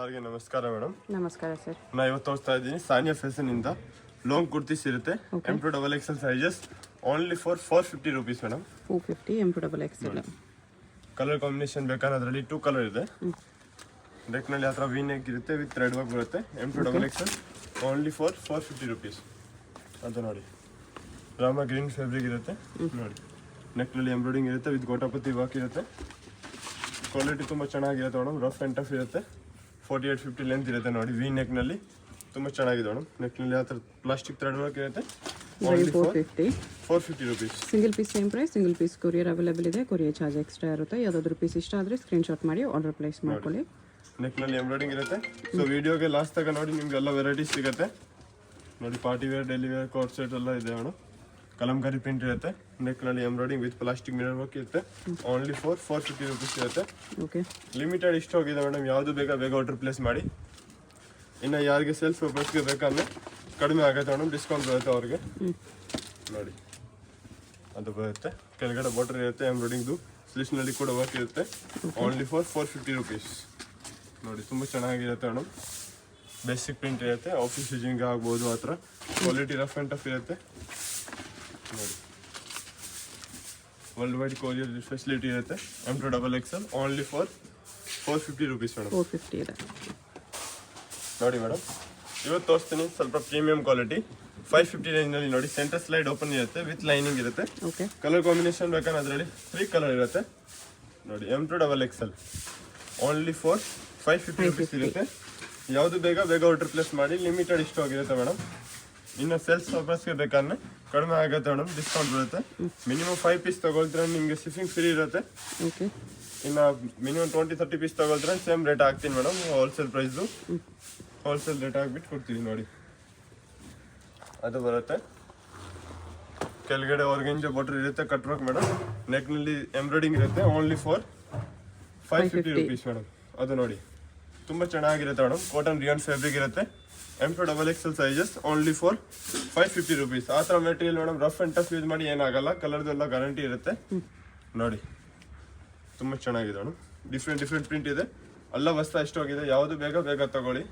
ಎಲ್ಲರಿಗೆ ನಮಸ್ಕಾರ ಮೇಡಮ್. ನಮಸ್ಕಾರ ಸರ್. ನಾ ಇವತ್ತು ತೋರಿಸ್ತಾ ಇದ್ದೀನಿ ಸಾನಿಯಾ ಫ್ಯಾಷನ್ ಇಂದ ಲಾಂಗ್ ಕುರ್ತೀಸ್ ಇರುತ್ತೆ. M2XL sizes only for 450 rupees madam. 450 M2XL. Colour combination ಬೇಕಾದ್ರೆ ಅದರಲ್ಲಿ 2 ಕಲರ್ ಇದೆ. ನೆಕ್ ನಲ್ಲಿ ಹತ್ರ ವಿ ನೆಕ್ ಇರುತ್ತೆ ವಿತ್ ಥ್ರೆಡ್ ವರ್ಕ್ ಬರುತ್ತೆ. M2XL only for 450 rupees. ಅದು ನೋಡಿ ರಾಮ ಗ್ರೀನ್ ಫ್ಯಾಬ್ರಿಕ್ ಇರುತ್ತೆ ನೋಡಿ. ನೆಕ್ ನಲ್ಲಿ ಎಂಬ್ರಾಯ್ಡಿಂಗ್ ಇರುತ್ತೆ ವಿತ್ ಗೋಟಾಪತಿ ವರ್ಕ್ ಇರುತ್ತೆ. ಕ್ವಾಲಿಟಿ ತುಂಬ ಚೆನ್ನಾಗಿರುತ್ತೆ ಮೇಡಮ್. ರಫ್ ಆ್ಯಂಡ್ ಟಫ್ ಇರುತ್ತೆ. 48-50 ಲೆಂತ್ ಇರುತ್ತೆ ನೋಡಿ. ವಿ ನೆಕ್ ನಲ್ಲಿ ತುಂಬ ಚೆನ್ನಾಗಿದೆ ಮೇಡಮ್. ನೆಕ್ ನಲ್ಲಿ ಆ ಥರ ಪ್ಲಾಸ್ಟಿಕ್ ಥ್ರೆಡ್ ವರ್ಕ್ ಇರುತ್ತೆ. 450 rupees. Single piece same price. Single piece courier available ಇದೆ. ಕೊರಿಯರ್ ಚಾರ್ಜ್ ಎಕ್ಸ್ಟ್ರಾ ಇರುತ್ತೆ. ಯಾವುದಾದ್ರೂ ಪೀಸ್ ಇಷ್ಟ ಆದರೆ ಸ್ಕ್ರೀನ್ಶಾಟ್ ಮಾಡಿ ಆರ್ಡರ್ ಪ್ಲೇಸ್ ಮಾಡ್ಕೊಳ್ಳಿ. ನೆಕ್ ನಲ್ಲಿ ಎಂಬ್ರಾಯ್ಡಿಂಗ್ ಇರುತ್ತೆ. ಸೊ ವಿಡಿಯೋಗೆ ಲಾಸ್ಟ್ ತಗ ನೋಡಿ ನಿಮ್ಗೆ ಎಲ್ಲ ವೆರೈಟೀಸ್ ಸಿಗುತ್ತೆ ನೋಡಿ. Party wear, daily wear, coat set ಎಲ್ಲ ಇದೆ ಮೇಡಮ್. ಕಲಂಕಾರಿ ಪ್ರಿಂಟ್ ಇರುತ್ತೆ. ನೆಕ್ ನಲ್ಲಿ embroidering with plastic mirror work ಇರುತ್ತೆ. ಓನ್ಲಿ ಫಾರ್ 450 ರುಪೀಸ್ ಇರುತ್ತೆ. ಓಕೆ, ಲಿಮಿಟೆಡ್ ಇಷ್ಟ ಹೋಗಿದೆ ಮೇಡಮ್. ಯಾವುದು ಬೇಗ ಆರ್ಡರ್ ಪ್ಲೇಸ್ ಮಾಡಿ. ಇನ್ನು ಯಾರಿಗೆ ಸೆಲ್ಫ್ ಪರ್ಪಸ್ಗೆ ಬೇಕಂದ್ರೆ ಕಡಿಮೆ ಆಗುತ್ತೆ ಮೇಡಮ್. ಡಿಸ್ಕೌಂಟ್ ಬರುತ್ತೆ ಅವ್ರಿಗೆ ನೋಡಿ. ಅದು ಬರುತ್ತೆ. ಕೆಳಗಡೆ ಬಾರ್ಡರ್ ಇರುತ್ತೆ ಎಂಬ್ರಾಯ್ಡಿಂಗ್ದು. ಸ್ಲೀವ್ಸ್ನಲ್ಲಿ ಕೂಡ ವರ್ಕ್ ಇರುತ್ತೆ. ಓನ್ಲಿ ಫಾರ್ 450 ರುಪೀಸ್ ನೋಡಿ. ತುಂಬ ಚೆನ್ನಾಗಿರುತ್ತೆ ಮೇಡಮ್. ಬೇಸಿಕ್ ಪ್ರಿಂಟ್ ಇರುತ್ತೆ. ಆಫೀಸ್ ಯೂಸಿಂಗ್ ಆಗ್ಬೋದು. ಆ ಥರ ಕ್ವಾಲಿಟಿ ರಫ್ ಆ್ಯಂಡ್ ಟಫ್ ಇರುತ್ತೆ ನೋಡಿ. ವರ್ಲ್ಡ್ ವೈಡ್ ಕೊರಿಯರ್ ಫೆಸಿಲಿಟಿ ಇರುತ್ತೆ. M2XL only for 450 rupees madam. 450 ಇದೆ ನೋಡಿ ಮೇಡಮ್. ಇವತ್ತು ತೋರಿಸ್ತೀನಿ ಸ್ವಲ್ಪ ಪ್ರೀಮಿಯಂ ಕ್ವಾಲಿಟಿ 550 ರೇಂಜ್ನಲ್ಲಿ ನೋಡಿ. ಸೆಂಟರ್ ಸ್ಲೈಡ್ ಓಪನ್ ಇರುತ್ತೆ ವಿತ್ ಲೈನಿಂಗ್ ಇರುತ್ತೆ. ಓಕೆ, ಕಲರ್ ಕಾಂಬಿನೇಷನ್ ಬೇಕಂದ್ರೆ ಅದರಲ್ಲಿ 3 ಕಲರ್ ಇರುತ್ತೆ ನೋಡಿ. M2XL ಓನ್ಲಿ ಫಾರ್ 550 ರುಪೀಸ್ ಇರುತ್ತೆ. ಯಾವುದು ಬೇಗ ಆರ್ಡರ್ ಪ್ಲೇಸ್ ಮಾಡಿ. ಲಿಮಿಟೆಡ್ ಇಷ್ಟ ಹೋಗಿರುತ್ತೆ ಮೇಡಮ್. ಇನ್ನು ಸೇಲ್ಸ್ ಪರ್ಪಸ್ಗೆ ಬೇಕಾದ್ರೆ ಕಡಿಮೆ ಆಗುತ್ತೆ ಮೇಡಮ್. ಡಿಸ್ಕೌಂಟ್ ಬರುತ್ತೆ. ಮಿನಿಮಮ್ 5 ಪೀಸ್ ತಗೊಳ್ತಾರೆ ನಿಮಗೆ ಶಿಪ್ಪಿಂಗ್ ಫ್ರೀ ಇರುತ್ತೆ. ಓಕೆ, ಇನ್ನು ಮಿನಿಮಮ್ 20-30 ಪೀಸ್ ತಗೊಳ್ತಾರೆ ಸೇಮ್ ರೇಟ್ ಹಾಕ್ತೀನಿ madam. Wholesale price wholesale rate ಹಾಕ್ಬಿಟ್ಟು ಕೊಡ್ತೀವಿ ನೋಡಿ. ಅದು ಬರುತ್ತೆ. ಕೆಳಗಡೆ ಆರ್ಗೆಂಜ್ ಬಾರ್ಡರ್ ಇರುತ್ತೆ. Cut work madam. ನೆಕ್ನಲ್ಲಿ ಎಂಬ್ರಾಯ್ಡಿಂಗ್ ಇರುತ್ತೆ. Only for 550 rupees madam. ಅದು ನೋಡಿ ತುಂಬ ಚೆನ್ನಾಗಿರುತ್ತೆ ಮೇಡಮ್. ಕಾಟನ್ ರಿಯಾನ್ ಫ್ಯಾಬ್ರಿಕ್ ಇರುತ್ತೆ. M2XL sizes only for 550 rupees. ಆ ಥರ material madam. Rough and tough use ಮಾಡಿ ಏನಾಗಲ್ಲ. ಕಲರ್ದೆಲ್ಲ ಗ್ಯಾರಂಟಿ ಇರುತ್ತೆ ನೋಡಿ. ತುಂಬ ಚೆನ್ನಾಗಿದೆ ಮೇಡಮ್. ಡಿಫ್ರೆಂಟ್ ಪ್ರಿಂಟ್ ಇದೆ. ಎಲ್ಲ ವಸ್ತು ಎಷ್ಟೋಗಿದೆ. ಯಾವುದು ಬೇಗ ತಗೊಳ್ಳಿ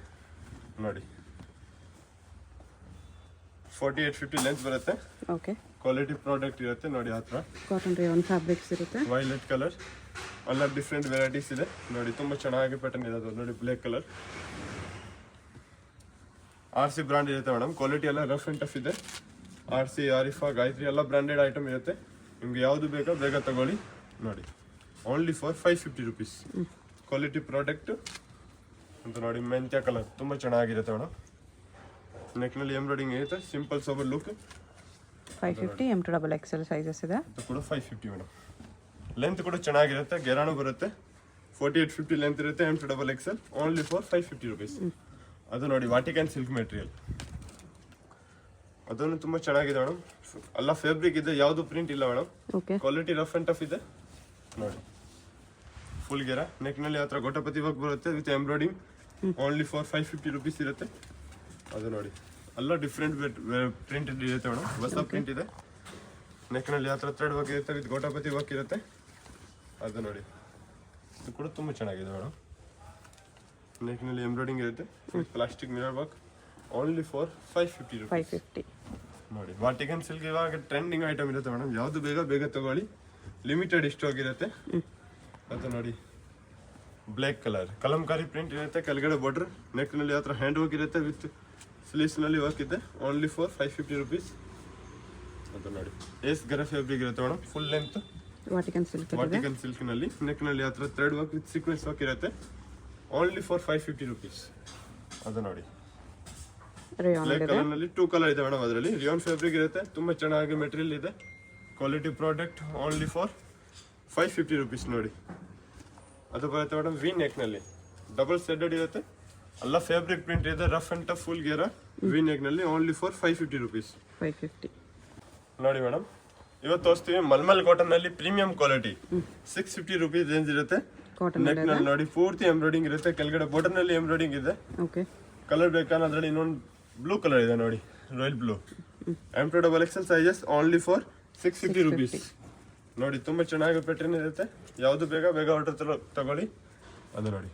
ನೋಡಿ. 48-50 ಲೆಂತ್ ಬರುತ್ತೆ. ಓಕೆ, ಕ್ವಾಲಿಟಿ ಪ್ರಾಡಕ್ಟ್ ಇರುತ್ತೆ ನೋಡಿ. ಆ ಥರ ಕಾಟನ್ ರೇಯಾನ್ ಫ್ಯಾಬ್ರಿಕ್ಸ್ ಇರುತ್ತೆ. ವೈಲೆಟ್ ಕಲರ್ ಎಲ್ಲ ಡಿಫ್ರೆಂಟ್ ವೆರೈಟೀಸ್ ಇದೆ ನೋಡಿ. ತುಂಬ ಚೆನ್ನಾಗಿ ಪ್ಯಾಟರ್ನ್ ಇದೆ ಅದು ನೋಡಿ. ಬ್ಲ್ಯಾಕ್ ಕಲರ್ RC ಬ್ರ್ಯಾಂಡ್ ಇರುತ್ತೆ ಮೇಡಮ್. ಕ್ವಾಲಿಟಿ ಎಲ್ಲ ರಫ್ ಆ್ಯಂಡ್ ಟಫ್ ಇದೆ. RC, ಆರಿಫಾ, ಗಾಯತ್ರಿ ಎಲ್ಲ ಬ್ರ್ಯಾಂಡೆಡ್ ಐಟಮ್ ಇರುತ್ತೆ. ನಿಮ್ಗೆ ಯಾವುದು ಬೇಗ ತಗೊಳ್ಳಿ ನೋಡಿ. Only for 550 rupees. Quality product ಅಂತ ನೋಡಿ. ಮೆಂತ್ಯ ಕಲರ್ ತುಂಬ ಚೆನ್ನಾಗಿರುತ್ತೆ ಮೇಡಮ್. ನೆಕ್ನಲ್ಲಿ ಎಂಬ್ರಾಯ್ಡಿಂಗ್ ಇರುತ್ತೆ. Simple sober look. 550 M2XL sizes ಇದೆ. ಅದು ಕೂಡ 550 ಮೇಡಮ್. ಲೆಂತ್ ಕೂಡ ಚೆನ್ನಾಗಿರುತ್ತೆ. ಗೆರಾನು ಬರುತ್ತೆ. 48-50 ಲೆಂತ್ ಇರುತ್ತೆ. M2XL only for 550 rupees. ಅದು ನೋಡಿ ವಾಟಿಕನ್ ಸಿಲ್ಕ್ ಮೆಟೀರಿಯಲ್. ಅದನ್ನು ತುಂಬ ಚೆನ್ನಾಗಿದೆ ಮೇಡಮ್. ಎಲ್ಲ ಫ್ಯಾಬ್ರಿಕ್ ಇದೆ. ಯಾವುದು ಪ್ರಿಂಟ್ ಇಲ್ಲ madam. Okay, quality rough and tough ಇದೆ ನೋಡಿ. Full gear. ನೆಕ್ನಲ್ಲಿ ಹತ್ರ ಗೋಟಪತಿ ವರ್ಕ್ ಬರುತ್ತೆ with embroidering. Only for 550 rupees ಇರುತ್ತೆ. ಅದು ನೋಡಿ ಎಲ್ಲ ಡಿಫ್ರೆಂಟ್ ಪ್ರಿಂಟ್ ಇರುತ್ತೆ ಮೇಡಮ್. ಹೊಸ ಪ್ರಿಂಟ್ ಇದೆ. ನೆಕ್ನಲ್ಲಿ ಹತ್ರ ಥ್ರೆಡ್ ವರ್ಕ್ ಇರುತ್ತೆ ವಿತ್ ಗೋಟಪತಿ ವರ್ಕ್ ಇರುತ್ತೆ. ಅದು ನೋಡಿ ಇದು ಕೂಡ ತುಂಬ ಚೆನ್ನಾಗಿದೆ ಮೇಡಮ್. ನೆಕ್ನಲ್ಲಿ ಎಂಬ್ರಾಯ್ಡಿಂಗ್ ಇರುತ್ತೆ with plastic mirror work. Only for 550 rupees 550 ನೋಡಿ. ವಾಟಿಕನ್ ಸಿಲ್ಕ್ ಇವಾಗ ಟ್ರೆಂಡಿಂಗ್ ಐಟಮ್ ಇರುತ್ತೆ ಮೇಡಮ್. ಯಾವುದು ಬೇಗ ತಗೊಳ್ಳಿ. ಲಿಮಿಟೆಡ್ ಇಷ್ಟು ಹೋಗಿರುತ್ತೆ. ಅದು ನೋಡಿ ಬ್ಲ್ಯಾಕ್ ಕಲರ್ ಕಲಂಕಾರಿ ಪ್ರಿಂಟ್ ಇರುತ್ತೆ. ಕೆಳಗಡೆ ಬಾರ್ಡರ್. ನೆಕ್ನಲ್ಲಿ ಹತ್ರ ಹ್ಯಾಂಡ್ ವರ್ಕ್ ಇರುತ್ತೆ ವಿತ್ ಸ್ಲೀವ್ಸ್ನಲ್ಲಿ ವರ್ಕ್ ಇದೆ. Only for 550 rupees. ಅದು ನೋಡಿ ಏಸ್ ಗರ ಫ್ಯಾಬ್ರಿಕ್ ಇರುತ್ತೆ ಮೇಡಮ್. ಫುಲ್ ಲೆಂತ್ ವಾಟಿಕನ್ ಸಿಲ್ಕ್ನಲ್ಲಿ. ನೆಕ್ನಲ್ಲಿ ಹತ್ರ thread work with sequence work ಇರುತ್ತೆ. Only for 550 rupees. ಅದು ನೋಡಿ ಬ್ಲ್ಯಾಕ್ ಕಲರ್ನಲ್ಲಿ 2 ಕಲರ್ ಇದೆ ಮೇಡಮ್. ಅದರಲ್ಲಿ ರಿಯಾನ್ ಫ್ಯಾಬ್ರಿಕ್ ಇರುತ್ತೆ. ತುಂಬ ಚೆನ್ನಾಗಿ ಮೆಟೀರಿಯಲ್ ಇದೆ. Quality product. Only for 550 rupees ನೋಡಿ. ಅದು ಬರುತ್ತೆ ಮೇಡಮ್. ವಿ ನೆಕ್ನಲ್ಲಿ ಡಬಲ್ ಸೆಡೆಡ್ ಇರುತ್ತೆ. ಎಲ್ಲ ಫ್ಯಾಬ್ರಿಕ್ ಪ್ರಿಂಟ್ ಇದೆ. ರಫ್ ಆ್ಯಂಡ್ ಟಫ್ ಫುಲ್ ಗೇರ. ವಿ ನೆಕ್ನಲ್ಲಿ ಓನ್ಲಿ ಫಾರ್ 550 ರುಪೀಸ್ 550 ನೋಡಿ ಮೇಡಮ್. ಇವತ್ತು ತೋರಿಸ್ತೀವಿ ಮಲ್ಮಲ್ ಕಾಟನ್ ನಲ್ಲಿ ಪ್ರೀಮಿಯಂ ಕ್ವಾಲಿಟಿ. 650 ರುಪೀಸ್ ರೇಂಜ್ ಇರುತ್ತೆ. ನೆಕ್ ನಲ್ಲಿ ನೋಡಿ ಪೂರ್ತಿ ಎಂಬ್ರಾಯ್ಡಿಂಗ್ ಇರುತ್ತೆ. ಕೆಳಗಡೆ ಬಾರ್ಡರ್ ನಲ್ಲಿ ಎಂಬ್ರಾಯ್ಡಿಂಗ್ ಇದೆ. ಓಕೆ, ಕಲರ್ ಬೇಕಾದ್ರೆ ಅದರಲ್ಲಿ ಇನ್ನೊಂದು ಬ್ಲೂ ಕಲರ್ ಇದೆ ನೋಡಿ. Royal blue. M2XL sizes only for 650 rupees ನೋಡಿ. ತುಂಬ ಚೆನ್ನಾಗಿ ಪ್ಯಾಟರ್ನ್ ಇರುತ್ತೆ. ಯಾವುದು ಬೇಗ ಆರ್ಡರ್ ತಗೊಳ್ಳಿ. ಅದು ನೋಡಿ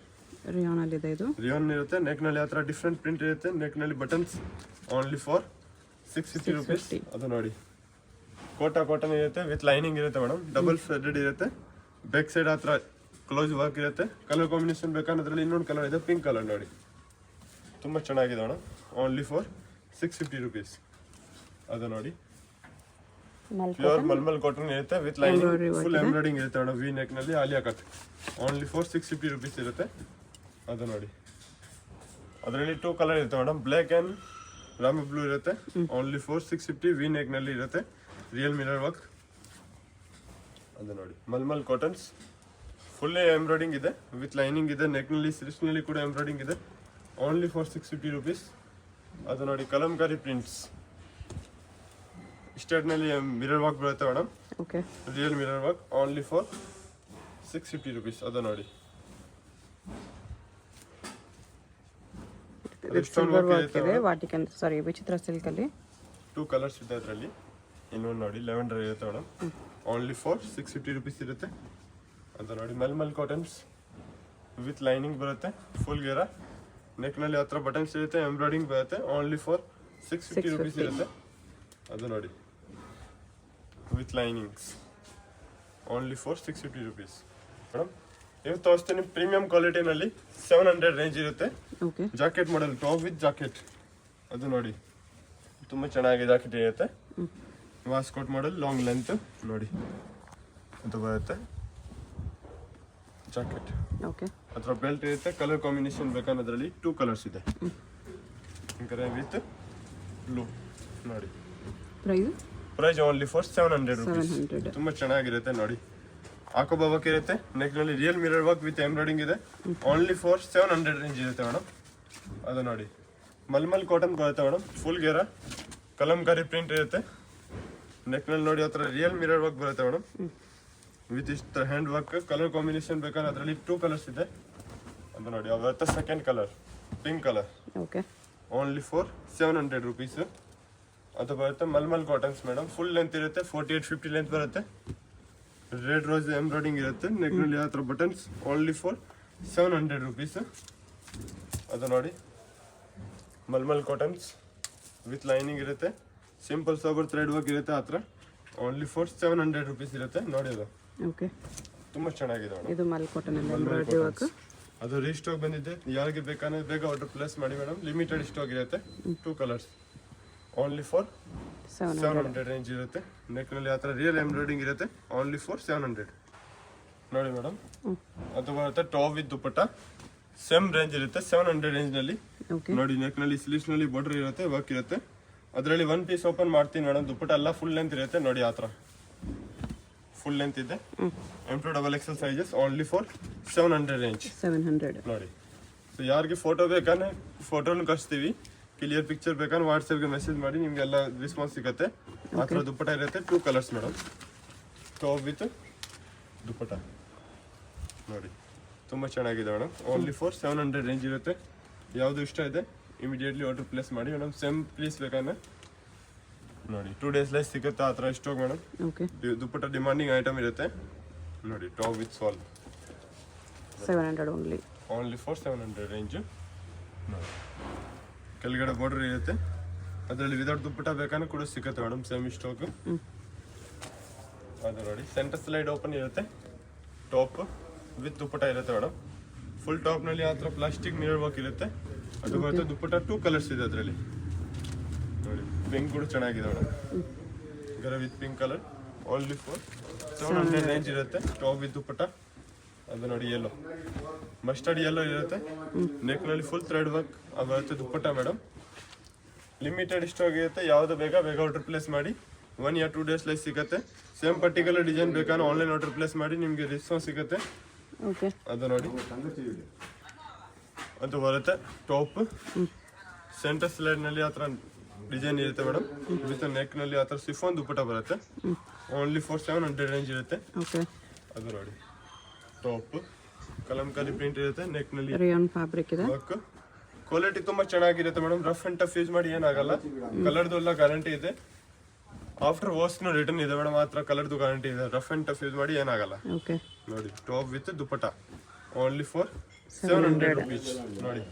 ರಿಯಾನ್ ಅಲ್ಲಿ ಇದೆ ಇದು. ರಿಯೋನ್ ಇರುತ್ತೆ. ನೆಕ್ ನಲ್ಲಿ ಆ ಥರ ಡಿಫ್ರೆಂಟ್ ಪ್ರಿಂಟ್ ಇರುತ್ತೆ. ನೆಕ್ ನಲ್ಲಿ ಬಟನ್ಸ್ ಓನ್ಲಿ ಫಾರ್ 650 ರುಪೀಸ್. ಅದು ನೋಡಿ ಕಾಟನ್ ಇರುತ್ತೆ ವಿತ್ ಲೈನಿಂಗ್ ಇರುತ್ತೆ ಮೇಡಮ್. ಡಬಲ್ ಥ್ರೆಡೆಡ್ ಇರುತ್ತೆ. ಬ್ಯಾಕ್ ಸೈಡ್ ಆ ಥರ ಕ್ಲೋಸ್ ವರ್ಕ್ ಇರುತ್ತೆ. ಕಲರ್ ಕಾಂಬಿನೇಷನ್ ಬೇಕಾದ್ರೆ ಅದರಲ್ಲಿ ಇನ್ನೊಂದು ಕಲರ್ ಇದೆ, ಪಿಂಕ್ ಕಲರ್ ನೋಡಿ. ತುಂಬ ಚೆನ್ನಾಗಿದೆ ಮೇಡಮ್. Only for 650 rupees. ಅದು ನೋಡಿ ಪ್ಯೂರ್ ಮಲ್ಮಲ್ ಕಾಟನ್ ಇರುತ್ತೆ ವಿತ್ ಲೈನಿಂಗ್ ಫುಲ್ ಎಂಬ್ರಾಯ್ಡಿಂಗ್ ಇರುತ್ತೆ ಮೇಡಮ್. ವಿ ನೆಕ್ ನಲ್ಲಿ Alia cut. Only for 650 rupees ಇರುತ್ತೆ. ಅದು ನೋಡಿ ಅದರಲ್ಲಿ 2 ಕಲರ್ ಇರುತ್ತೆ ಮೇಡಮ್. ಬ್ಲ್ಯಾಕ್ ಆ್ಯಂಡ್ ರಾಮಿ ಬ್ಲೂ ಇರುತ್ತೆ. Only for 650. ವಿ ನೆಕ್ ನಲ್ಲಿ ಇರುತ್ತೆ. Real mirror work. ಅದು ನೋಡಿ ಮಲ್ಮಲ್ ಕಾಟನ್ಸ್ ಫುಲ್ ಎಂಬ್ರಾಯ್ಡಿಂಗ್ ಇದೆ ವಿತ್ ಲೈನಿಂಗ್ ಇದೆ. ನೆಕ್ ನಲ್ಲಿ ಸ್ಲಿಟ್ಸ್ ನಲ್ಲಿ ಕೂಡ ಎಂಬ್ರಾಯ್ಡಿಂಗ್ ಇದೆ. Only for 650 rupees. ಅದು ನೋಡಿ ಕಲಂಕಾರಿ ಪ್ರಿಂಟ್ಸ್ ಸ್ಟೇಟ್ ನಲ್ಲಿ ಮಿರರ್ ವರ್ಕ್ ಬರುತ್ತೆ madam. Okay, real mirror work. Only for 650 rupees. ಅದು ನೋಡಿ ಸಿಲ್ವರ್ ವರ್ಕ್ ಇದೆ. ವಾಟಿಕನ್ ಸಾರಿ ವಿಚಿತ್ರ ಸಿಲ್ಕ್ ಅಲ್ಲಿ 2 ಕಲರ್ಸ್ ಇದೆ ಅದರಲ್ಲಿ. ಇನ್ನೊಂದು ನೋಡಿ ಲೆವೆಂಡರ್ ಇರುತ್ತೆ ಮೇಡಮ್. ಓನ್ಲಿ ಫಾರ್ 650 ರುಪೀಸ್ ಇರುತ್ತೆ. ಅದು ನೋಡಿ ಮಲ್ಮಲ್ ಕಾಟನ್ಸ್ ವಿತ್ ಲೈನಿಂಗ್ ಬರುತ್ತೆ. ಫುಲ್ ಗೇರ ನೆಕ್ ನಲ್ಲಿ ಹತ್ರ ಬಟನ್ಸ್ ಇರುತ್ತೆ. ಎಂಬ್ರಾಯ್ಡಿಂಗ್ ಬರುತ್ತೆ. ಓನ್ಲಿ ಫಾರ್ 650 ರುಪೀಸ್ ಇರುತ್ತೆ. ಅದು ನೋಡಿ with linings. Only for 650 rupees madam. ನೀವು ತೋರಿಸ್ತೀನಿ ಪ್ರೀಮಿಯಂ ಕ್ವಾಲಿಟಿನಲ್ಲಿ 700 ರೇಂಜ್ ಇರುತ್ತೆ. Okay, jacket model top with jacket. ಅದು ನೋಡಿ ತುಂಬ ಚೆನ್ನಾಗಿ ಜಾಕೆಟ್ ಇರುತ್ತೆ. ವಾಸ್ಕೋಟ್ ಮಾಡೆಲ್ ಲಾಂಗ್ ಲೆಂತ್ ನೋಡಿ ಅದು ಬರುತ್ತೆ ಜಾಕೆಟ್. ಓಕೆ, ಅದರ ಬೆಲ್ಟ್ ಇರುತ್ತೆ. ಕಲರ್ ಕಾಂಬಿನೇಷನ್ ಬೇಕಾದ್ರೆ ಅದರಲ್ಲಿ 2 ಕಲರ್ಸ್ ಇದೆ. ವಿತ್ ಬ್ಲೂ ನೋಡಿ. Price only for 700 rupees. 700. ತುಂಬ ಚೆನ್ನಾಗಿರುತ್ತೆ ನೋಡಿ. ಹಾಕೋಬಾಬಕ್ಕೆ ಇರುತ್ತೆ. ನೆಕ್ ನಲ್ಲಿ real mirror work with embroidering ಇದೆ. ಓನ್ಲಿ ಫಾರ್ 700 ರೇಂಜ್ ಇರುತ್ತೆ ಮೇಡಮ್. ಅದು ನೋಡಿ ಮಲ್ಮಲ್ ಕಾಟನ್ ಬರುತ್ತೆ ಮೇಡಮ್. ಫುಲ್ ಗೇರ ಕಲಂಕಾರಿ ಪ್ರಿಂಟ್ ಇರುತ್ತೆ. ನೆಕ್ ನಲ್ಲಿ ನೋಡಿ ಆ ಥರ ರಿಯಲ್ ಮಿರರ್ ವರ್ಕ್ ಬರುತ್ತೆ ಮೇಡಮ್ ವಿತ್ ಇಷ್ಟ ಹ್ಯಾಂಡ್ ವರ್ಕ್. ಕಲರ್ ಕಾಂಬಿನೇಷನ್ ಬೇಕಾದ್ರೆ ಅದರಲ್ಲಿ 2 ಕಲರ್ಸ್ ಇದೆ. ಅದು ನೋಡಿ ಅವತ್ತು second colour pink colour. Okay, only for 700 rupees. ಅದು ಬರುತ್ತೆ mulmul cottons madam. Full length ಇರುತ್ತೆ. 48-50 ಲೆಂತ್ ಬರುತ್ತೆ. ರೆಡ್ ರೋಸ್ ಎಂಬ್ರಾಯ್ಡಿಂಗ್ ಇರುತ್ತೆ. ನೆಕ್ ನಲ್ಲಿ ಆ ಥರ ಬಟನ್ಸ್. Only for 700 rupees. ಅದು ನೋಡಿ ಮಲ್ಮಲ್ ಕಾಟನ್ಸ್ ವಿತ್ ಲೈನಿಂಗ್ ಇರುತ್ತೆ. ಸಿಂಪಲ್ ಸೋಬರ್ ಥ್ರೆಡ್ ವರ್ಕ್ ಇರುತ್ತೆ ಆ ಥರ. ಓನ್ಲಿ ಫಾರ್ 700 ರುಪೀಸ್ ಇರುತ್ತೆ ನೋಡಿ. ಅದು ಓಕೆ, ತುಂಬ ಚೆನ್ನಾಗಿದೆ ಮೇಡಮ್. ಇದು ಮಲ್ ಕಾಟನ್ ಅಲ್ಲಿ ಎಂಬ್ರಾಯ್ಡರಿ ವರ್ಕ್. ಅದು ರೀಸ್ಟಾಕ್ ಬಂದಿದೆ. ಯಾರಿಗೆ ಬೇಕಾದ್ರೆ ಬೇಗ ಆರ್ಡರ್ ಪ್ಲೇಸ್ ಮಾಡಿ ಮೇಡಮ್. ಲಿಮಿಟೆಡ್ ಸ್ಟಾಕ್ ಇರುತ್ತೆ. 2 ಕಲರ್ಸ್. ಓನ್ಲಿ ಫಾರ್ 700 ರೇಂಜ್ ಇರುತ್ತೆ. ನೆಕ್ ನಲ್ಲಿ ಆ ಥರ ರಿಯಲ್ ಎಂಬ್ರಾಯ್ಡಿಂಗ್ ಇರುತ್ತೆ. ಓನ್ಲಿ ಫಾರ್ 700 ನೋಡಿ ಮೇಡಮ್. ಅದು ಬರುತ್ತೆ top with dupatta. Same range ಇರುತ್ತೆ 700 ರೇಂಜ್ ನಲ್ಲಿ. ಓಕೆ, ನೋಡಿ ನೆಕ್ ನಲ್ಲಿ ಸ್ಲೀವ್ಸ್ ನಲ್ಲಿ ಬಾರ್ಡರ್ ಇರುತ್ತೆ, ವರ್ಕ್ ಇರುತ್ತೆ. ಅದರಲ್ಲಿ 1 ಪೀಸ್ ಓಪನ್ ಮಾಡ್ತೀನಿ ಮೇಡಮ್. ದುಪ್ಪಟ್ಟ ಎಲ್ಲ ಫುಲ್ ಲೆಂತ್ ಇರುತ್ತೆ ನೋಡಿ. ಆ ಥರ ಫುಲ್ ಲೆಂತ್ ಇದೆ. M2 XXL sizes. Only for 700 range. 700 ನೋಡಿ. ಸೊ ಯಾರಿಗೆ ಫೋಟೋ ಬೇಕಾದ್ರೆ ಫೋಟೋನು ಕಳಿಸ್ತೀವಿ. ಕ್ಲಿಯರ್ ಪಿಕ್ಚರ್ ಬೇಕಾದ್ರೆ ವಾಟ್ಸಪ್ಗೆ ಮೆಸೇಜ್ ಮಾಡಿ ನಿಮಗೆಲ್ಲ ರೆಸ್ಪಾನ್ಸ್ ಸಿಗುತ್ತೆ. ಆ ಥರ ದುಪ್ಪಟ್ಟ ಇರುತ್ತೆ. 2 ಕಲರ್ಸ್ ಮೇಡಮ್. ಟಾಪ್ ವಿತ್ ದುಪ್ಪಟ್ಟ ನೋಡಿ ತುಂಬ ಚೆನ್ನಾಗಿದೆ ಮೇಡಮ್. ಓನ್ಲಿ ಫಾರ್ 700 ರೇಂಜ್ ಇರುತ್ತೆ. ಯಾವುದು ಇಷ್ಟ ಇದೆ ಇಮಿಡಿಯೇಟ್ಲಿ ಆರ್ಡರ್ ಪ್ಲೇಸ್ ಮಾಡಿ ಮೇಡಮ್. ಸೇಮ್ ಪ್ಲೀಸ್ ಬೇಕಾದ್ರೆ ನೋಡಿ 2 ಡೇಸ್ ಲೈಸ್ ಸಿಗುತ್ತೆ ಆ ಥರ ಸ್ಟಾಕ್ ಮೇಡಮ್. ಓಕೆ, ದುಪ್ಪಟ್ಟ ಡಿಮಾಂಡಿಂಗ್ ಐಟಮ್ ಇರುತ್ತೆ ನೋಡಿ. ಟಾಪ್ ವಿತ್ ಸಾಲ್ 700 ಓನ್ಲಿ. ಓನ್ಲಿ ಫಾರ್ 700 ರೇಂಜ್ ನೋಡಿ. ಕೆಳಗಡೆ ಬಾರ್ಡರ್ ಇರುತ್ತೆ. ಅದರಲ್ಲಿ ವಿದೌಟ್ ದುಪ್ಪಟ್ಟ ಬೇಕಾದ್ರೆ ಕೂಡ ಸಿಗುತ್ತೆ ಮೇಡಮ್. Same stock. ಅದು ನೋಡಿ ಸೆಂಟರ್ ಸ್ಲೈಡ್ ಓಪನ್ ಇರುತ್ತೆ. ಟಾಪ್ ವಿತ್ ದುಪ್ಪಟ್ಟ ಇರುತ್ತೆ ಮೇಡಮ್. ಫುಲ್ ಟಾಪ್ನಲ್ಲಿ ಆ ಥರ ಪ್ಲಾಸ್ಟಿಕ್ ಮಿರರ್ ವರ್ಕ್ ಇರುತ್ತೆ. ಅದು ಬರುತ್ತೆ ದುಪ್ಪಟ್ಟ. 2 ಕಲರ್ಸ್ ಇದೆ ಅದರಲ್ಲಿ ನೋಡಿ. ಪಿಂಕ್ ಕೂಡ ಚೆನ್ನಾಗಿದೆ ಮೇಡಮ್. ಗರ with pink colour. Only for 700 range ಇರುತ್ತೆ. ಟಾಪ್ ವಿತ್ ದುಪ್ಪಟ್ಟ. ಅದು ನೋಡಿ ಯೆಲ್ಲೋ ಮಸ್ಟರ್ಡ್ ಯೆಲ್ಲೋ ಇರುತ್ತೆ. ನೆಕ್ ನಲ್ಲಿ ಫುಲ್ ಥ್ರೆಡ್ ವರ್ಕ್ ಬರುತ್ತೆ ದುಪ್ಪಟ್ಟ ಮೇಡಮ್. ಲಿಮಿಟೆಡ್ ಸ್ಟಾಕ್ ಇರುತ್ತೆ. ಯಾವುದು ಬೇಗ ಆರ್ಡರ್ ಪ್ಲೇಸ್ ಮಾಡಿ. 1 or 2 ಡೇಸ್ ಲೈಸ್ ಸಿಗುತ್ತೆ. ಸೇಮ್ ಪರ್ಟಿಕ್ಯುಲರ್ ಡಿಸೈನ್ ಬೇಕಾದ್ರೆ ಆನ್ಲೈನ್ ಆರ್ಡರ್ ಪ್ಲೇಸ್ ಮಾಡಿ ನಿಮಗೆ ರೆಸ್ಪಾನ್ಸ್ ಸಿಗುತ್ತೆ. ಓಕೆ, ಅದು ನೋಡಿ ಅದು ಬರುತ್ತೆ ಟಾಪ್. ಸೆಂಟರ್ ಸ್ಲೈಡ್ ನಲ್ಲಿ ಆ ಥರ ಡಿಸೈನ್ ಇರುತ್ತೆ ಮೇಡಮ್. ವಿತ್ ನೆಕ್ ನಲ್ಲಿ ಆ ಥರ ಸಿಫಾನ್ ದುಪ್ಪಟ್ಟ ಬರುತ್ತೆ. ಓನ್ಲಿ ಫಾರ್ 700 ರೇಂಜ್ ಇರುತ್ತೆ. ಓಕೆ, ಅದು ನೋಡಿ ಟಾಪ್ ಕಲಂಕಾರಿ ಪ್ರಿಂಟ್ ಇರುತ್ತೆ. ನೆಕ್ ನಲ್ಲಿ ರಿಯಾನ್ ಫ್ಯಾಬ್ರಿಕ್ ಇದೆ. ವರ್ಕ್ ಕ್ವಾಲಿಟಿ ತುಂಬಾ ಚೆನ್ನಾಗಿರುತ್ತೆ madam. Rough and tough use ಮಾಡಿ ಏನಾಗಲ್ಲ. ಕಲರ್ದು ಎಲ್ಲ ಗ್ಯಾರಂಟಿ ಇದೆ. ಆಫ್ಟರ್ ವಾಶ್ನು ರಿಟರ್ನ್ ಇದೆ ಮೇಡಮ್. ಆ ಥರ ಕಲರ್ದು ಗ್ಯಾರಂಟಿ ಇದೆ. ರಫ್ ಅಂಡ್ ಟಫ್ ಯೂಸ್ ಮಾಡಿ ಏನಾಗಲ್ಲ. ಓಕೆ, ನೋಡಿ top with dupatta. Only for 700 rupees ನೋಡಿ.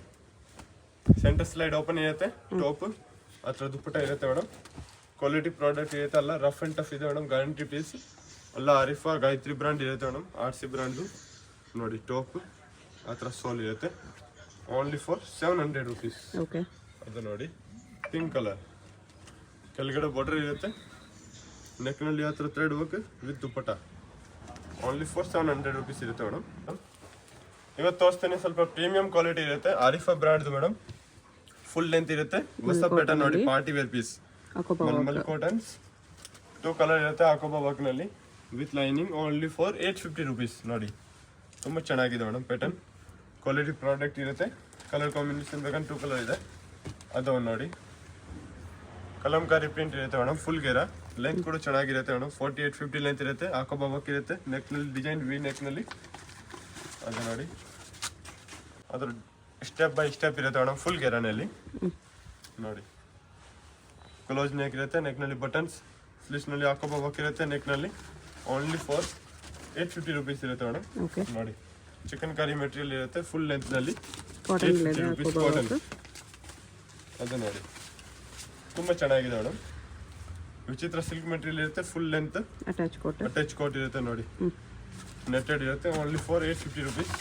ಸೆಂಟರ್ ಸ್ಲೈಡ್ ಓಪನ್ ಇರುತ್ತೆ, ಟಾಪ್ ಹತ್ರ ದುಪ್ಪಟ್ಟ ಇರುತ್ತೆ ಮೇಡಮ್. ಕ್ವಾಲಿಟಿ ಪ್ರಾಡಕ್ಟ್ ಇರುತ್ತೆ, ಅಲ್ಲ ರಫ್ ಅಂಡ್ ಟಫ್ ಇದೆ ಮೇಡಮ್, ಗ್ಯಾರಂಟಿ ಪೀಸ್ ಎಲ್ಲ. ಆರಿಫಾ ಗಾಯತ್ರಿ ಬ್ರ್ಯಾಂಡ್ ಇರುತ್ತೆ ಮೇಡಮ್, RC ಬ್ರ್ಯಾಂಡ್ದು ನೋಡಿ. ಟಾಪ್ ಹತ್ರ ಸೋಲ್ ಇರುತ್ತೆ, ಓನ್ಲಿ ಫಾರ್ 700 ರುಪೀಸ್. ಓಕೆ, ಅದು ನೋಡಿ ಪಿಂಕ್ ಕಲರ್, ಕೆಳಗಡೆ ಬಾರ್ಡರ್ ಇರುತ್ತೆ, ನೆಕ್ನಲ್ಲಿ ಹತ್ರ thread work with dupatta, only for 700 rupees ಇರುತ್ತೆ ಮೇಡಮ್. ಇವತ್ತು ತೋರಿಸ್ತೇನೆ ಸ್ವಲ್ಪ ಪ್ರೀಮಿಯಂ ಕ್ವಾಲಿಟಿ ಇರುತ್ತೆ, ಆರಿಫಾ ಬ್ರ್ಯಾಂಡ್ದು ಮೇಡಮ್. ಫುಲ್ ಲೆಂತ್ ಇರುತ್ತೆ, ಹೊಸ ಪ್ಯಾಟರ್ನ್ ನೋಡಿ, ಪಾರ್ಟಿ ವೇರ್ ಪೀಸ್, ಮಲ್ಮಲ್ ಕಾಟನ್ಸ್. 2 ಕಲರ್ ಇರುತ್ತೆ, ಆಕೋಬಾ ವರ್ಕ್ನಲ್ಲಿ with lining, only for 850 rupees ನೋಡಿ. ತುಂಬ ಚೆನ್ನಾಗಿದೆ ಮೇಡಮ್ ಪ್ಯಾಟರ್ನ್, ಕ್ವಾಲಿಟಿ ಪ್ರಾಡಕ್ಟ್ ಇರುತ್ತೆ. ಕಲರ್ ಕಾಂಬಿನೇಷನ್ ಬೇಕಂದ್ರೆ 2 ಕಲರ್ ಇದೆ, ಅದು ಒಂದು ನೋಡಿ. ಕಲಂಕಾರಿ ಪ್ರಿಂಟ್ ಇರುತ್ತೆ ಮೇಡಮ್, ಫುಲ್ ಗೇರ. ಲೆಂತ್ ಕೂಡ ಚೆನ್ನಾಗಿರುತ್ತೆ ಮೇಡಮ್, 48-50 ಲೆಂತ್ ಇರುತ್ತೆ. ಆಕೋಬಾ ವರ್ಕ್ ಇರುತ್ತೆ, ನೆಕ್ನಲ್ಲಿ ಡಿಸೈನ್ ವಿ ನೆಕ್ನಲ್ಲಿ, ಅದು ನೋಡಿ. ಅದ್ರ ಸ್ಟೆಪ್ ಬೈ ಸ್ಟೆಪ್ ಇರುತ್ತೆ ಮೇಡಮ್, ಫುಲ್ ಗೆರಾನಲ್ಲಿ ನೋಡಿ. ಕ್ಲೋಸ್ ನೆಕ್ ಇರುತ್ತೆ, ನೆಕ್ನಲ್ಲಿ ಬಟನ್ಸ್, ಸ್ಲೀವ್ಸ್ನಲ್ಲಿ ಆಕೋಬಾ ವರ್ಕ್ ಇರುತ್ತೆ, ನೆಕ್ನಲ್ಲಿ ಓನ್ಲಿ ಫಾರ್ 850 ರುಪೀಸ್ ಇರುತ್ತೆ ಮೇಡಮ್. ಓಕೆ ನೋಡಿ ಚಿಕನ್ ಕಾರಿ ಮೆಟೀರಿಯಲ್ ಇರುತ್ತೆ, ಫುಲ್ ಲೆಂತ್ನಲ್ಲಿ ಕಾಟನ್ 850 ರುಪೀಸ್ ಕಾಟನ್. ಅದು ನೋಡಿ ತುಂಬ ಚೆನ್ನಾಗಿದೆ ಮೇಡಮ್. ವಿಚಿತ್ರ ಸಿಲ್ಕ್ ಮೆಟೀರಿಯಲ್ ಇರುತ್ತೆ, ಫುಲ್ ಲೆಂತ್ ಅಟ್ಯಾಚ್ ಕೋಟ್ ಇರುತ್ತೆ ನೋಡಿ. ನೆಟ್ಟೆಡ್ ಇರುತ್ತೆ, ಓನ್ಲಿ ಫಾರ್ 850 ರುಪೀಸ್.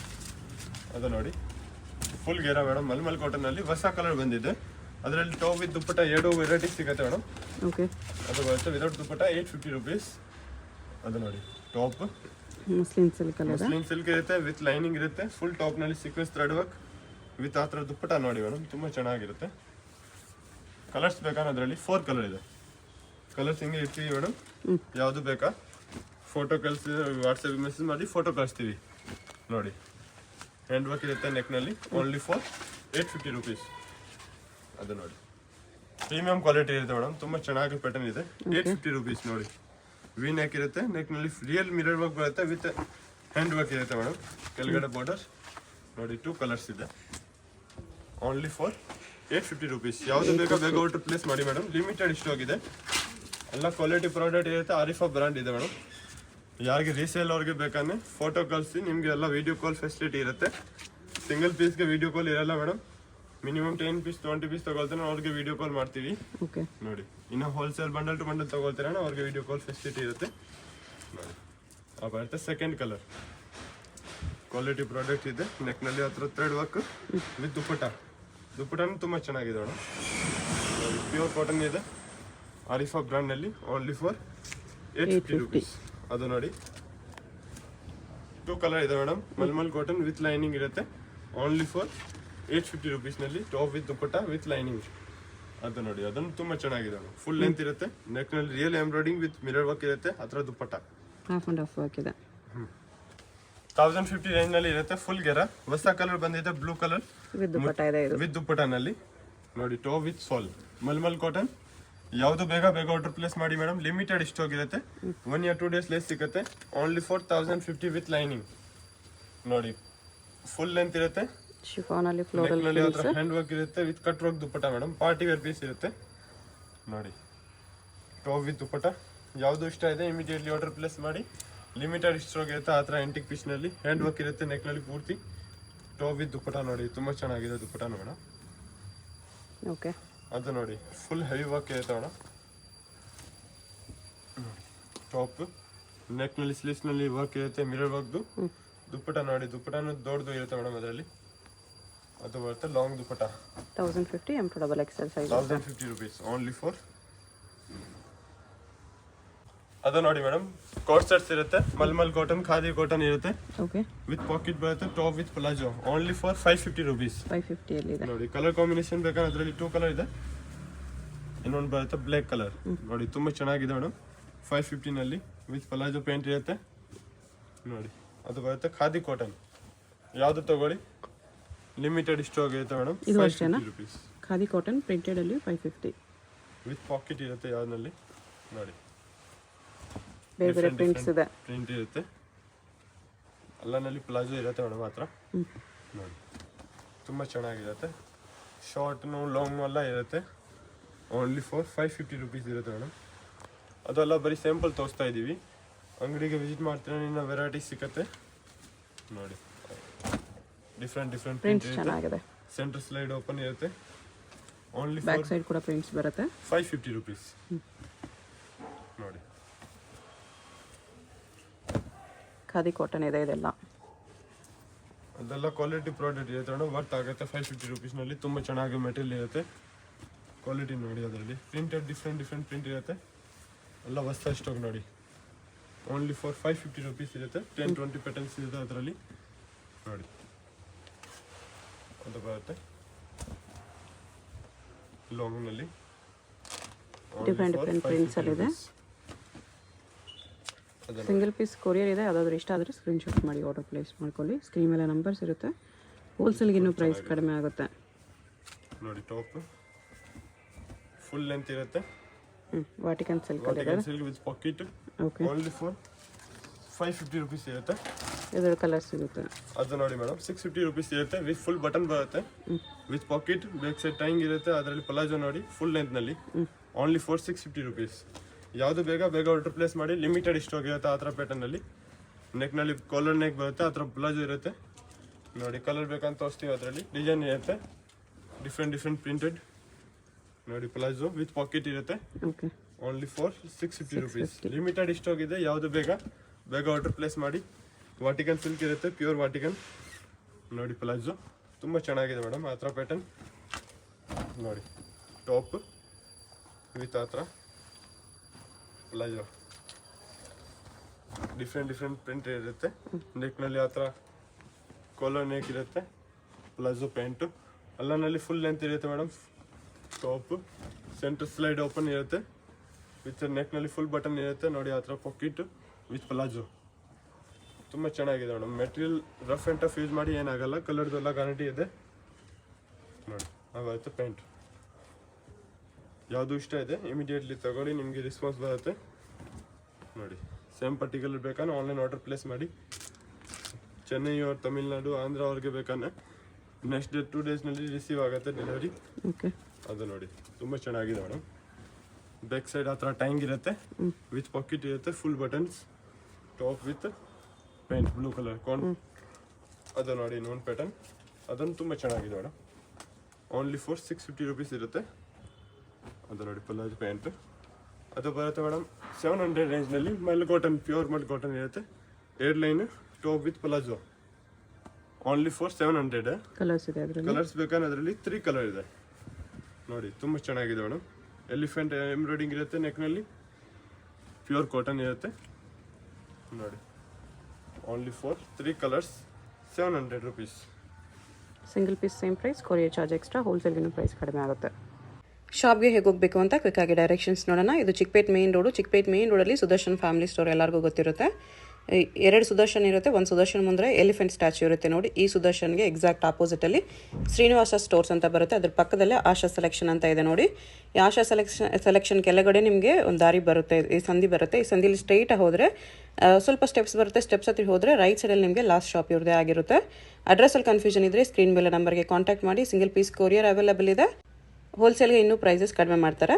ಅದು ನೋಡಿ ಫುಲ್ ಗೇರ ಮೇಡಮ್, ಮಲ್ಮಲ್ ಕಾಟನಲ್ಲಿ ಹೊಸ ಕಲರ್ ಬಂದಿದೆ. ಅದರಲ್ಲಿ ಟಾಪ್ ವಿತ್ ದುಪ್ಪಟ್ಟ 2 ವೆರೈಟೀಸ್ ಸಿಗುತ್ತೆ ಮೇಡಮ್. ಓಕೆ, ಅದು ಬರುತ್ತೆ ವಿದೌಟ್ ದುಪ್ಪಟ್ಟ 850 ರುಪೀಸ್. ಅದು ನೋಡಿ ಟಾಪ್ ಮುಸ್ಲಿಂ ಸಿಲ್ಕ್ ಇರುತ್ತೆ, ವಿತ್ ಲೈನಿಂಗ್ ಇರುತ್ತೆ. ಫುಲ್ ಟಾಪ್ನಲ್ಲಿ ಸೀಕ್ವೆನ್ಸ್ ಥ್ರೆಡ್ ವರ್ಕ್ ವಿತ್ ಆ ಥರ ದುಪ್ಪಟ್ಟ ನೋಡಿ ಮೇಡಮ್, ತುಂಬ ಚೆನ್ನಾಗಿರುತ್ತೆ. ಕಲರ್ಸ್ ಬೇಕಾದ್ರೆ ಅದರಲ್ಲಿ 4 ಕಲರ್ ಇದೆ. ಕಲರ್ಸ್ ಹಿಂಗೆ ಇರ್ತೀವಿ ಮೇಡಮ್, ಯಾವುದು ಬೇಕಾ ಫೋಟೋ ಕಳಿಸಿ ವಾಟ್ಸಪ್ ಮೆಸೇಜ್ ಮಾಡಿ ಫೋಟೋ ಕಳಿಸ್ತೀವಿ ನೋಡಿ. ಹ್ಯಾಂಡ್ ವರ್ಕ್ ಇರುತ್ತೆ ನೆಕ್ನಲ್ಲಿ, ಓನ್ಲಿ ಫಾರ್ 850 ರುಪೀಸ್. ಅದು ನೋಡಿ ಪ್ರೀಮಿಯಂ ಕ್ವಾಲಿಟಿ ಇರುತ್ತೆ ಮೇಡಮ್, ತುಂಬ ಚೆನ್ನಾಗಿ ಪ್ಯಾಟರ್ನ್ ಇದೆ. 850 ರುಪೀಸ್ ನೋಡಿ. ವಿ ನೆಕ್ ಇರುತ್ತೆ, ನೆಕ್ನಲ್ಲಿ ರಿಯಲ್ ಮಿರರ್ ವರ್ಕ್ ಬರುತ್ತೆ, ವಿತ್ ಹ್ಯಾಂಡ್ ವರ್ಕ್ ಇರುತ್ತೆ ಮೇಡಮ್. ಕೆಳಗಡೆ ಬಾರ್ಡರ್ ನೋಡಿ, 2 ಕಲರ್ಸ್ ಇದೆ, ಓನ್ಲಿ ಫಾರ್ 850 ರುಪೀಸ್. ಯಾವುದು ಬೇಕಾ ಬೇಗ ಆರ್ಡರ್ ಪ್ಲೇಸ್ ಮಾಡಿ ಮೇಡಮ್, ಲಿಮಿಟೆಡ್ ಸ್ಟಾಕ್ ಇದೆ. ಎಲ್ಲ ಕ್ವಾಲಿಟಿ ಪ್ರಾಡಕ್ಟ್ ಇರುತ್ತೆ, ಆರಿಫಾ ಬ್ರ್ಯಾಂಡ್ ಇದೆ ಮೇಡಮ್. ಯಾರಿಗೆ ರೀಸೇಲ್ ಅವ್ರಿಗೆ ಬೇಕಾದ್ರೆ ಫೋಟೋ ಕಳಿಸಿ, ನಿಮಗೆ ಎಲ್ಲ ವೀಡಿಯೋ ಕಾಲ್ ಫೆಸಿಲಿಟಿ ಇರುತ್ತೆ. ಸಿಂಗಲ್ ಪೀಸ್ಗೆ ವೀಡಿಯೋ ಕಾಲ್ ಇರಲ್ಲ ಮೇಡಮ್, ಮಿನಿಮಮ್ 10 ಪೀಸ್ 20 ಪೀಸ್ ತಗೊಳ್ತಾರೆ ಅವ್ರಿಗೆ ವೀಡಿಯೋ ಕಾಲ್ ಮಾಡ್ತೀವಿ ಓಕೆ ನೋಡಿ. ಇನ್ನು ಹೋಲ್ಸೇಲ್ ಬಂಡಲ್ ಟು ಬಂಡಲ್ ತಗೊಳ್ತಾರೆ ಅವ್ರಿಗೆ ವೀಡಿಯೋ ಕಾಲ್ ಫೆಸಿಲಿಟಿ ಇರುತ್ತೆ ನೋಡಿ. ಆ ಬರುತ್ತೆ ಸೆಕೆಂಡ್ ಕಲರ್, ಕ್ವಾಲಿಟಿ ಪ್ರಾಡಕ್ಟ್ ಇದೆ. ನೆಕ್ನಲ್ಲಿ ಹತ್ರ ಥ್ರೆಡ್ ವರ್ಕ್ ವಿತ್ ದುಪ್ಪಟ್ಟನೂ ತುಂಬ ಚೆನ್ನಾಗಿದೆ ಮೇಡಮ್. ಪ್ಯೂರ್ ಕಾಟನ್ ಇದೆ, ಆರಿಫಾ ಬ್ರ್ಯಾಂಡ್ನಲ್ಲಿ, ಓನ್ಲಿ ಫಾರ್ 850 ರುಪೀಸ್. ಅದು ನೋಡಿ 2 ಕಲರ್ ಇದೆ ಮೇಡಮ್, ಮಲ್ಮಲ್ ಕಾಟನ್ ವಿತ್ ಲೈನಿಂಗ್ ಇರುತ್ತೆ, ಓನ್ಲಿ ಫಾರ್ 850 ರುಪೀಸ್ನಲ್ಲಿ. Top with dupatta with lining, ಅದು ನೋಡಿ. ಅದನ್ನು ತುಂಬ ಚೆನ್ನಾಗಿದೆ ಮೇಡಮ್, ಫುಲ್ ಲೆಂತ್ ಇರುತ್ತೆ, ನೆಕ್ನಲ್ಲಿ real embroidering with mirror work ಇರುತ್ತೆ, ಹತ್ರ dupatta half and half work ಇದೆ. 1050 ರೇಂಜ್ನಲ್ಲಿ ಇರುತ್ತೆ, ಫುಲ್ ಗೆರ. ಹೊಸ ಕಲರ್ ಬಂದಿದೆ, ಬ್ಲೂ ಕಲರ್ ವಿತ್ ದುಪ್ಪಟ್ಟ ಇದೆ ಇದು. ವಿತ್ ದುಪ್ಪಟ್ಟನಲ್ಲಿ ನೋಡಿ. ಟಾಪ್ ವಿತ್ ಸಾಲ್, ಮಲ್ಮಲ್ ಕಾಟನ್. ಯಾವುದು ಬೇಗ ಆರ್ಡರ್ ಪ್ಲೇಸ್ ಮಾಡಿ ಮೇಡಮ್, ಲಿಮಿಟೆಡ್ ಸ್ಟಾಕ್ ಇರುತ್ತೆ. 1 or 2 ಡೇಸ್ ಲೇಸ್ ಸಿಗುತ್ತೆ, ಓನ್ಲಿ ಫಾರ್ 1050 ವಿತ್ ಲೈನಿಂಗ್ ನೋಡಿ. ಫುಲ್ ಲೆಂತ್ ಇರುತ್ತೆ, ಶಿಫಾನಲ್ಲಿ ಫ್ಲೋರಲ್ ಹ್ಯಾಂಡ್ ವರ್ಕ್ ಇರುತ್ತೆ, with cut work dupatta madam. Party wear piece ಇರುತ್ತೆ ನೋಡಿ. Top with dupatta. ಯಾವುದು ಇಷ್ಟ ಇದೆ ಇಮಿಡಿಯೇಟ್ಲಿ ಆರ್ಡರ್ ಪ್ಲೇಸ್ ಮಾಡಿ, ಲಿಮಿಟೆಡ್ ಸ್ಟಾಕ್ ಇರುತ್ತೆ. ಆ ಥರ ಎಂಟಿಕ್ ಪೀಸ್ನಲ್ಲಿ ಹ್ಯಾಂಡ್ ವರ್ಕ್ ಇರುತ್ತೆ, ನೆಕ್ನಲ್ಲಿ ಪೂರ್ತಿ. ಟಾಪ್ ವಿತ್ ದುಪ್ಪಟ್ಟ ನೋಡಿ, ತುಂಬ ಚೆನ್ನಾಗಿದೆ ದುಪ್ಪಟ್ಟ ಮೇಡಮ್. ಓಕೆ, ಅದು ನೋಡಿ ಫುಲ್ ಹೆವಿ ವರ್ಕ್ ಇರುತ್ತೆ ಮೇಡಮ್. ಟಾಪ್ ನೆಕ್ನಲ್ಲಿ ಸ್ಲೀವ್ಸ್ನಲ್ಲಿ ವರ್ಕ್ ಇರುತ್ತೆ, ಮಿರರ್ ವರ್ಕ್ದು. ದುಪ್ಪಟ್ಟ ನೋಡಿ, ದುಪ್ಪಟ್ಟನೂ ದೊಡ್ಡದು ಇರುತ್ತೆ ಮೇಡಮ್ ಅದರಲ್ಲಿ. ಅದು ಬರುತ್ತೆ long dupatta, 1050 M2XL size, 1050 rupees only for. ಅದು ನೋಡಿ ಮೇಡಮ್, ಕೋಟ್ ಸೆಟ್ಸ್ ಇರುತ್ತೆ, ಮಲ್ಮಲ್ ಕಾಟನ್, ಖಾದಿ ಕಾಟನ್ ಇರುತ್ತೆ, ಓಕೆ ವಿತ್ ಪಾಕೆಟ್ ಬರುತ್ತೆ, top with palazzo, only for 550 rupees. 550 ಅಲ್ಲಿ ಇದೆ ನೋಡಿ. ಕಲರ್ ಕಾಂಬಿನೇಷನ್ ಬೇಕಾದ್ರೆ ಅದರಲ್ಲಿ 2 ಕಲರ್ ಇದೆ, ಇನ್ನೊಂದು ಬರುತ್ತೆ ಬ್ಲ್ಯಾಕ್ ಕಲರ್ ನೋಡಿ. ತುಂಬ ಚೆನ್ನಾಗಿದೆ ಮೇಡಮ್, 550ನಲ್ಲಿ ವಿತ್ ಪ್ಲಾಜೋ ಪೇಂಟ್ ಇರುತ್ತೆ ನೋಡಿ. ಅದು ಬರುತ್ತೆ ಖಾದಿ ಕಾಟನ್. ಯಾವುದು ತಗೊಳ್ಳಿ, ಲಿಮಿಟೆಡ್ ಸ್ಟಾಕ್ ಇರುತ್ತೆ madam, 550 rupees. Khadi cotton printed ಅಲ್ಲಿ 550 ವಿತ್ ಪಾಕೆಟ್ ಇರುತ್ತೆ ಯಾವ್ದ್ರಲ್ಲಿ ನೋಡಿ. ಬೇರೆ ಬೇರೆ ಪ್ರಿಂಟ್ಸ್ ಇದೆ, ಪ್ರಿಂಟ್ ಇರುತ್ತೆ, ಅಲ್ಲನಲ್ಲಿ ಪ್ಲಾಜೋ ಇರುತ್ತೆ ಮೇಡಮ್ ಹತ್ರ ನೋಡಿ. ತುಂಬ ಚೆನ್ನಾಗಿರುತ್ತೆ, ಶಾರ್ಟ್ನು ಲಾಂಗ್ನು ಎಲ್ಲ ಇರುತ್ತೆ, ಓನ್ಲಿ ಫಾರ್ 550 ರುಪೀಸ್ ಇರುತ್ತೆ ಮೇಡಮ್. ಅದೆಲ್ಲ ಬರೀ ಸ್ಯಾಂಪಲ್ ತೋರಿಸ್ತಾ ಇದ್ದೀವಿ, ಅಂಗಡಿಗೆ ವಿಸಿಟ್ ಮಾಡ್ತೀರಾ ಇನ್ನು ವೆರೈಟೀಸ್ ಸಿಗುತ್ತೆ ನೋಡಿ. ಡಿಫ್ರೆಂಟ್ ಪ್ರಿಂಟ್ಸ್ ಚೆನ್ನಾಗಿದೆ. ಸೆಂಟರ್ ಸ್ಲೈಡ್ ಓಪನ್ ಇರುತ್ತೆ. ಓನ್ಲಿ ಬ್ಯಾಕ್ ಸೈಡ್ ಕೂಡ ಪ್ರಿಂಟ್ಸ್ ಬರುತ್ತೆ. 550 rupees ನೋಡಿ. ಖಾದಿ ಕಾಟನ್ ಇದೆ ಇದೆಲ್ಲ. ಅದೆಲ್ಲ ಕ್ವಾಲಿಟಿ ಪ್ರಾಡಕ್ಟ್ ಇರುತ್ತೆ ಮೇಡಮ್. ವರ್ತ್ ಆಗುತ್ತೆ 550 rupees ನಲ್ಲಿ. ತುಂಬ ಚೆನ್ನಾಗಿ ಮೆಟೀರಿಯಲ್ ಇರುತ್ತೆ. ಕ್ವಾಲಿಟಿ ನೋಡಿ, ಅದರಲ್ಲಿ ಪ್ರಿಂಟೆಡ್ ಡಿಫ್ರೆಂಟ್ ಪ್ರಿಂಟ್ ಇರುತ್ತೆ. ಎಲ್ಲ ಹೊಸ ಸ್ಟಾಕ್ ನೋಡಿ. ಓನ್ಲಿ ಫಾರ್ 550 rupees ಇರುತ್ತೆ. 10-20 ಪ್ಯಾಟರ್ನ್ಸ್ ಇರುತ್ತೆ ಅದರಲ್ಲಿ ನೋಡಿ. ಅದು ಬರುತ್ತೆ ಲಾಂಗ್ನಲ್ಲಿ. ಡಿಫ್ರೆಂಟ್ ಪ್ರಿಂಟ್ಸ್ ಅಲ್ಲಿ ಇದೆ. ಸಿಂಗಲ್ ಪೀಸ್ ಕೊರಿಯರ್ ಇದೆ. ಯಾವುದಾದ್ರೂ ಇಷ್ಟ ಆದರೆ ಸ್ಕ್ರೀನ್ಶಾಟ್ ಮಾಡಿ ಆರ್ಡರ್ ಪ್ಲೇಸ್ ಮಾಡ್ಕೊಳ್ಳಿ. ಸ್ಕ್ರೀನ್ ಮೇಲೆ ನಂಬರ್ಸ್ ಇರುತ್ತೆ. ಹೋಲ್ಸೇಲ್ಗೆ ಇನ್ನೂ ಪ್ರೈಸ್ ಕಡಿಮೆ ಆಗುತ್ತೆ ನೋಡಿ. ಟಾಪ್ ಫುಲ್ ಲೆಂತ್ ಇರುತ್ತೆ. ವಾಟಿಕನ್ ಸಿಲ್ಕ್ ಅಲ್ಲಿ ಇದೆ. Silk with pocket. Okay. Only for 550 rupees ಇರುತ್ತೆ. ಇದರ ಕಲರ್ ಸಿಗುತ್ತೆ. ಅದು ನೋಡಿ ಮೇಡಮ್, 650 rupees ಇರುತ್ತೆ. ವಿತ್ ಫುಲ್ ಬಟನ್ ಬರುತ್ತೆ, with pocket, back side tying ಇರುತ್ತೆ. ಅದರಲ್ಲಿ ಪಲಾಜೋ ನೋಡಿ, ಫುಲ್ ಲೆಂತ್ನಲ್ಲಿ. Only for 650 rupees. ಯಾವುದು ಬೇಗ ಆರ್ಡರ್ ಪ್ಲೇಸ್ ಮಾಡಿ. ಲಿಮಿಟೆಡ್ ಸ್ಟಾಕ್ ಇರುತ್ತೆ ಆ ಥರ ಪ್ಯಾಟರ್ನಲ್ಲಿ. ನೆಕ್ನಲ್ಲಿ ಕಾಲರ್ ನೆಕ್ ಬರುತ್ತೆ, ಆ ಥರ ಪ್ಲಾಜೋ ಇರುತ್ತೆ ನೋಡಿ. ಕಲರ್ ಬೇಕಂತ ತೋರಿಸ್ತೀವಿ. ಅದರಲ್ಲಿ ಡಿಸೈನ್ ಇರುತ್ತೆ, ಡಿಫ್ರೆಂಟ್ ಪ್ರಿಂಟೆಡ್ ನೋಡಿ. ಪ್ಲಾಜೋ ವಿತ್ ಪಾಕೆಟ್ ಇರುತ್ತೆ. Okay. Only for 650 rupees. Limited stock ಇದೆ. ಯಾವುದು ಬೇಗ ಆರ್ಡರ್ ಪ್ಲೇಸ್ ಮಾಡಿ. ವಾಟಿಕನ್ ಸಿಲ್ಕ್ ಇರುತ್ತೆ, ಪ್ಯೂರ್ ವಾಟಿಕನ್ ನೋಡಿ. ಪ್ಲಾಜೋ ತುಂಬ ಚೆನ್ನಾಗಿದೆ ಮೇಡಮ್. ಆ ಥರ ಪ್ಯಾಟರ್ನ್ ನೋಡಿ. ಟಾಪ್ ವಿತ್ ಆ ಥರ ಪ್ಲಾಜೋ, ಡಿಫ್ರೆಂಟ್ ಪ್ರಿಂಟ್ ಇರುತ್ತೆ. ನೆಕ್ನಲ್ಲಿ ಆ ಥರ ಕಾಲರ್ ನೆಕ್ ಇರುತ್ತೆ. ಪ್ಲಾಜೋ ಪ್ಯಾಂಟು ಅಲ್ಲನಲ್ಲಿ ಫುಲ್ ಲೆಂತ್ ಇರುತ್ತೆ madam. Top centre slide open ಇರುತ್ತೆ. ವಿತ್ ನೆಕ್ನಲ್ಲಿ ಫುಲ್ ಬಟನ್ ಇರುತ್ತೆ ನೋಡಿ. ಆ ಥರ ಪಾಕೆಟ್ ವಿತ್ ಪ್ಲಾಜೋ ತುಂಬ ಚೆನ್ನಾಗಿದೆ madam. Material rough and tough use ಮಾಡಿ ಏನಾಗಲ್ಲ. ಕಲರ್ದೆಲ್ಲ ಗ್ಯಾರಂಟಿ ಇದೆ ನೋಡಿ. ಆಗುತ್ತೆ ಪ್ಯಾಂಟ್. ಯಾವುದು ಇಷ್ಟ ಇದೆ ಇಮಿಡಿಯೇಟ್ಲಿ ತಗೊಳ್ಳಿ, ನಿಮಗೆ ರೆಸ್ಪಾನ್ಸ್ ಬರುತ್ತೆ ನೋಡಿ. ಸೇಮ್ ಪರ್ಟಿಕ್ಯುಲರ್ ಬೇಕಾದ್ರೆ ಆನ್ಲೈನ್ ಆರ್ಡರ್ ಪ್ಲೇಸ್ ಮಾಡಿ. ಚೆನ್ನೈ ಅವ್ರು, ತಮಿಳ್ನಾಡು, ಆಂಧ್ರ ಅವ್ರಿಗೆ ಬೇಕಾದ್ರೆ ನೆಕ್ಸ್ಟ್ 2 daysನಲ್ಲಿ ರಿಸೀವ್ ಆಗುತ್ತೆ ಡೆಲಿವರಿ. ಓಕೆ. ಅದು ನೋಡಿ ತುಂಬ ಚೆನ್ನಾಗಿದೆ ಮೇಡಮ್. ಬ್ಯಾಕ್ ಸೈಡ್ ಆ ಥರ ಟ್ಯಾಂಗ್ ಇರುತ್ತೆ, ವಿತ್ ಪಾಕೆಟ್ ಇರುತ್ತೆ, full buttons. Top with paint blue colour ಅದು ನೋಡಿ. ನೋನ್ ಪ್ಯಾಟರ್ನ್ ಅದನ್ನು ತುಂಬ ಚೆನ್ನಾಗಿದೆ ಮೇಡಮ್. ಓನ್ಲಿ ಫಾರ್ 650 rupees ಇರುತ್ತೆ. ಅದು ನೋಡಿ ಪಲಾಜ್ ಪ್ಯಾಂಟ್. ಅದು ಬರುತ್ತೆ ಮೇಡಮ್ 700 ರೇಂಜ್ನಲ್ಲಿ. ಮಲ್ ಕಾಟನ್, ಪ್ಯೂರ್ ಮಲ್ ಕಾಟನ್ ಇರುತ್ತೆ. 8 line top with palazzo. Only for 700. Colours ಇದೆ ಅದರಲ್ಲಿ. ಕಲರ್ಸ್ ಬೇಕಾದ್ರೆ ಅದರಲ್ಲಿ 3 ಕಲರ್ ಇದೆ ನೋಡಿ. ತುಂಬ ಚೆನ್ನಾಗಿದೆ ಮೇಡಮ್. ಎಲಿಫೆಂಟ್ ಎಂಬ್ರಾಯ್ಡಿಂಗ್ ಇರುತ್ತೆ ನೆಕ್ನಲ್ಲಿ. ಪ್ಯೂರ್ ಕಾಟನ್ ಇರುತ್ತೆ ನೋಡಿ. Only for 3 colours 700 rupees. Single piece same price, courier charge extra. ಹೋಲ್ಸೇಲ್ಗಿನ ಪ್ರೈಸ್ ಕಡಿಮೆ ಆಗುತ್ತೆ. ಶಾಪ್ಗೆ ಹೇಗೆ ಹೋಗಬೇಕು ಅಂತ ಕ್ವಿಕ್ಕಾಗಿ ಡೈರೆಕ್ಷನ್ಸ್ ನೋಡೋಣ. ಇದು Chickpet main road. Chickpet main ರೋಡಲ್ಲಿ ಸುದರ್ಶನ್ ಫ್ಯಾಮಿಲಿ ಸ್ಟೋರ್ ಎಲ್ಲರಿಗೂ ಗೊತ್ತಿರುತ್ತೆ. 2 ಸುದರ್ಶನ್ ಇರುತ್ತೆ. ಒಂದು ಸುದರ್ಶನ್ ಮುಂದೆ ಎಲಿಫೆಂಟ್ ಸ್ಟ್ಯಾಚ್ಯೂ ಇರುತ್ತೆ ನೋಡಿ. ಈ ಸುದರ್ಶನ್ಗೆ ಎಕ್ಸಾಕ್ಟ್ ಆಪೋಸಿಟಲ್ಲಿ ಶ್ರೀನಿವಾಸ ಸ್ಟೋರ್ಸ್ ಅಂತ ಬರುತ್ತೆ. ಅದ್ರ ಪಕ್ಕದಲ್ಲೇ ಆಶಾ ಸೆಲೆಕ್ಷನ್ ಅಂತ ಇದೆ ನೋಡಿ. ಈ ಆಶಾ ಸೆಲೆಕ್ಷನ್ ಕೆಳಗಡೆ ನಿಮಗೆ ಒಂದು ದಾರಿ ಬರುತ್ತೆ, ಈ ಸಂಧಿ ಬರುತ್ತೆ. ಈ ಸಂಧಿಲಿ ಸ್ಟ್ರೈಟ್ ಹೋದರೆ ಸ್ವಲ್ಪ ಸ್ಟೆಪ್ಸ್ ಬರುತ್ತೆ. ಸ್ಟೆಪ್ಸ್ ಹತ್ತಿ ಹೋದರೆ ರೈಟ್ ಸೈಡಲ್ಲಿ ನಿಮಗೆ ಲಾಸ್ಟ್ ಶಾಪ್ ಇವ್ರದೇ ಆಗಿರುತ್ತೆ. ಅಡ್ರೆಸ್ಸಲ್ಲಿ ಕನ್ಫ್ಯೂಷನ್ ಇದ್ದರೆ ಸ್ಕ್ರೀನ್ ಮೇಲೆ ನಂಬರ್ಗೆ ಕಾಂಟ್ಯಾಕ್ಟ್ ಮಾಡಿ. ಸಿಂಗಲ್ ಪೀಸ್ ಕೊರಿಯರ್ ಅವೈಲೇಬಲ್ ಇದೆ. ಹೋಲ್ಸೇಲ್ಗೆ ಇನ್ನೂ ಪ್ರೈಸಸ್ ಕಡಿಮೆ ಮಾಡ್ತಾರೆ.